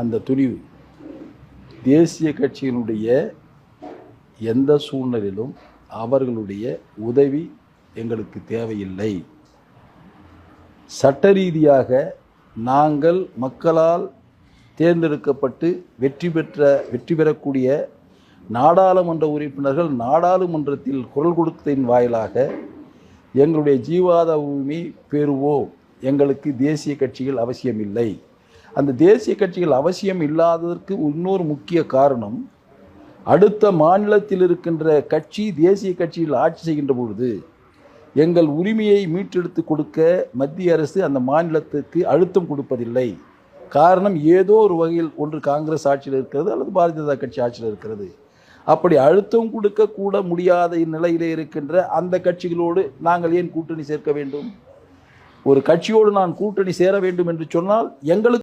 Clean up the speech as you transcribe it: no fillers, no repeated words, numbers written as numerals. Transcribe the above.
அந்த துணிவு. தேசிய கட்சியினுடைய எந்த சூழ்நிலையிலும் அவர்களுடைய உதவி எங்களுக்கு தேவையில்லை. சட்ட ரீதியாக நாங்கள் மக்களால் தேர்ந்தெடுக்கப்பட்டு வெற்றி பெறக்கூடிய நாடாளுமன்ற உறுப்பினர்கள் நாடாளுமன்றத்தில் குரல் கொடுத்ததின் வாயிலாக எங்களுடைய ஜீவாத உரிமை பெறுவோம். எங்களுக்கு தேசிய கட்சிகள் அவசியமில்லை. அந்த தேசிய கட்சிகள் அவசியம் இல்லாததற்கு இன்னொரு முக்கிய காரணம், அடுத்த மாநிலத்தில் இருக்கின்ற கட்சி தேசிய கட்சியில் ஆட்சி செய்கின்ற பொழுது எங்கள் உரிமையை மீட்டெடுத்து கொடுக்க மத்திய அரசு அந்த மாநிலத்துக்கு அழுத்தம் கொடுப்பதில்லை. காரணம், ஏதோ ஒரு வகையில் ஒன்று காங்கிரஸ் ஆட்சியில் இருக்கிறது அல்லது பாரதிய ஜனதா கட்சி ஆட்சியில் இருக்கிறது. அப்படி அழுத்தம் கொடுக்கக்கூட முடியாத நிலையிலே இருக்கின்ற அந்த கட்சிகளோடு நாங்கள் ஏன் கூட்டணி சேர்க்க வேண்டும்? ஒரு கட்சியோடு நான் கூட்டணி சேர வேண்டும் என்று சொன்னால் எங்களுக்கு